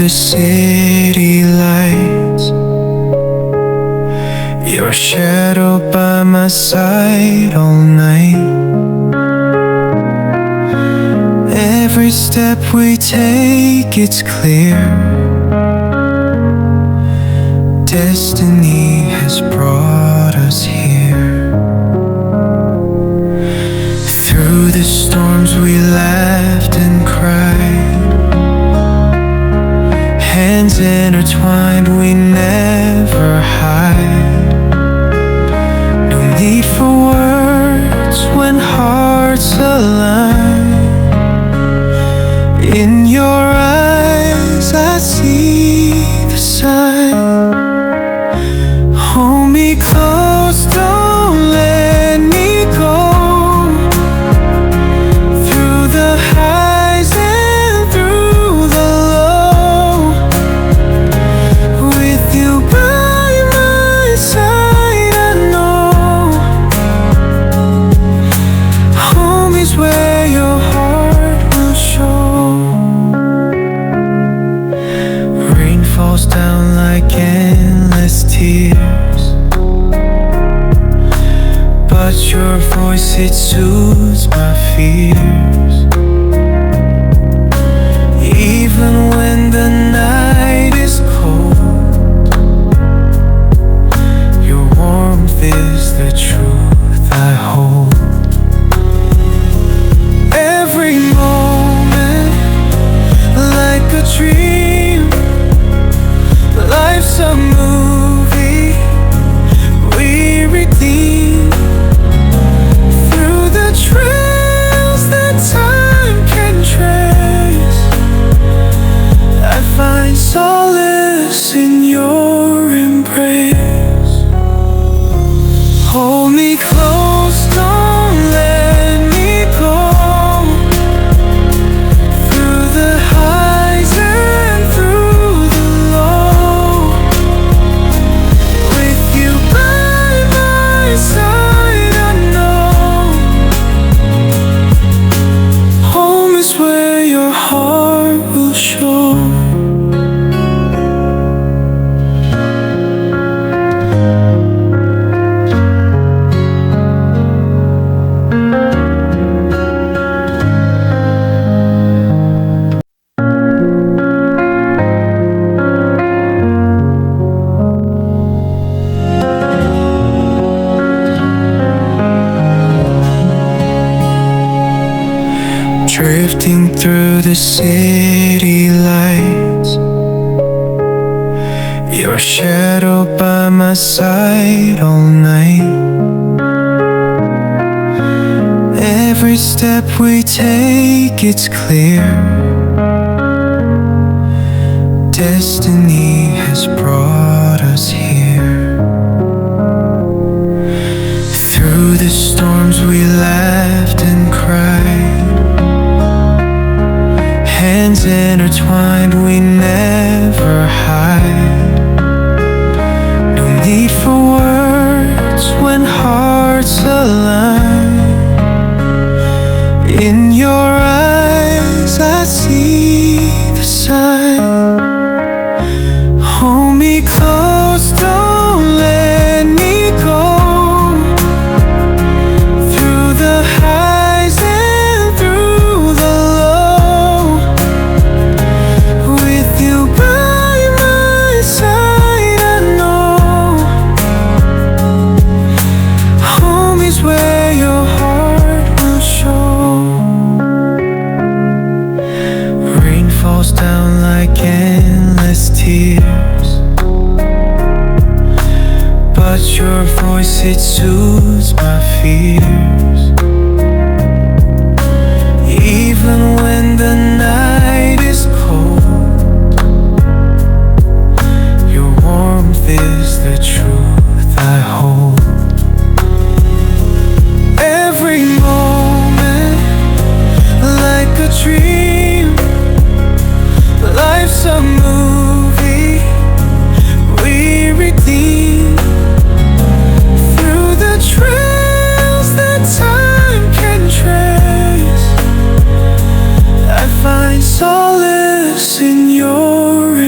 the city lights, your shadow by my side all night. Every step we take, it's clear. Destiny has brought us here. Through the storms we laughed and cried, hands intertwined, we never hide. No need for words when hearts align. In your eyes I see the sign. Hold me close, don't let me go. Through the highs and through the low, with you by my side, I know home is where your heart will show. Rain falls down like endless tears, but your voice, it soothes my fears. Even when the night is cold, your warmth is the truth I hold. Every moment like a dream, life's a movie we redeem. Through the trails that time can trace, I find solace in your embrace. Hold me close, don't let me go. Through the highs and through the low, with you by my side, I know home is where your heart will show. Drifting through the city lights, your shadow by my side all night. Every step we take, it's clear. Destiny has brought us here. Through the storms we laughed and cried, hands intertwined, we never hide. No need for words when hearts align. In your eyes I see the sign. Hold me close, don't let me go. Through the highs and through the low, with you by my side, I know home is where your heart will show. Rain falls down like endless tears, but your voice, it soothes my fears. Even when the night is cold, your warmth is the truth I hold. Every moment like a dream, life's a movie we redeem. Through the trails that time can trace, I find solace in your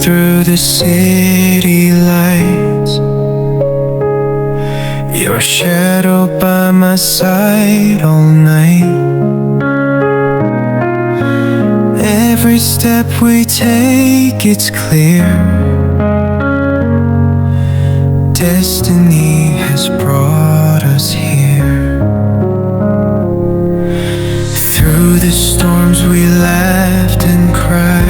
through the city lights, your shadow by my side all night. Every step we take, it's clear. Destiny has brought us here. Through the storms we laughed and cried,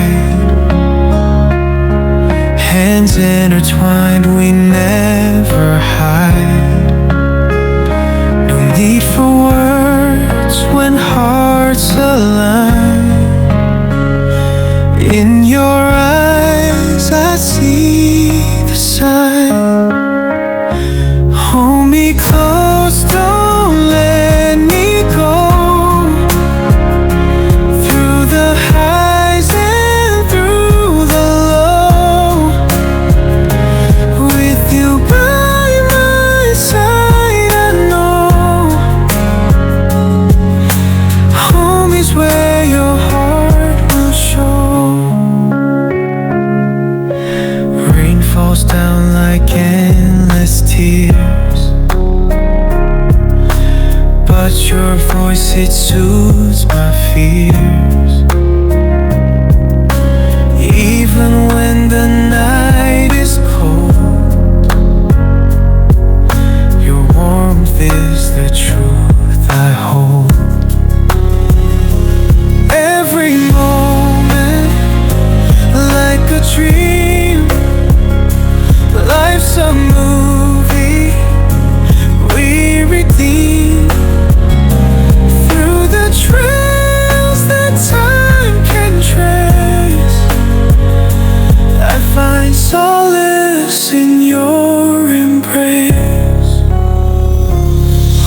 hands intertwined, we never hide. No need for words when hearts align. In your eyes I see the sign. Hold me close, don't let me go. Through the highs and through the low, with you by my side, I know home is where your heart will show. Rain falls down like endless tears, but your voice, it soothes my fears. Even when the night is cold, your warmth is the truth I hold. Every moment like a dream, life's a movie we redeem. Through the trails that time can trace, I find solace in your embrace.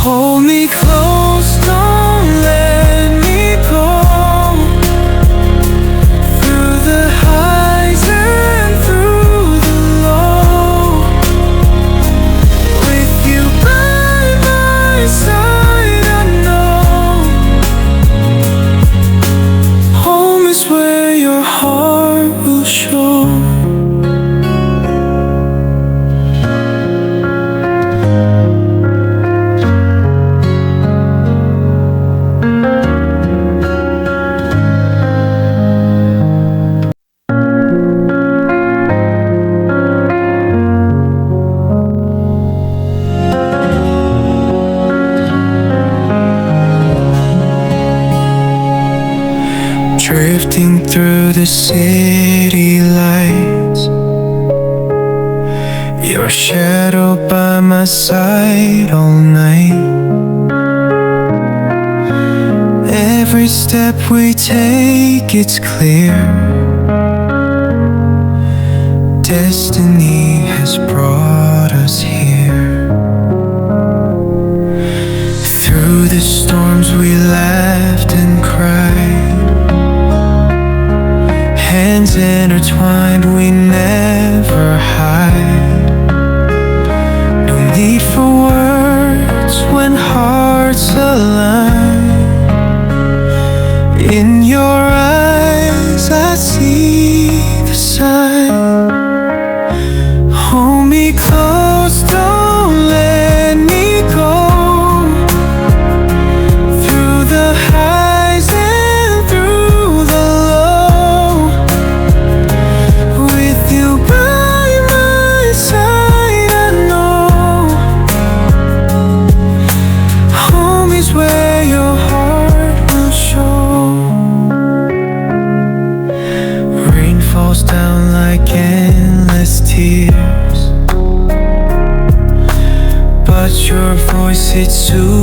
Hold me close, don't let me go. Through the highs and through the low, with you by my side, I know home is where your heart will show. Drifting through the city lights, your shadow by my side all night. Every step we take, it's clear. Destiny has brought us here. Through the storms we laughed and cried, hands intertwined, we never hide. No need for words when hearts align. In your eyes I see the sign. Hold me close, don't let me go. Through the highs and through the low, with you by my side, I know home is where your heart will show. Rain falls down like endless tears, but your voice, it soothes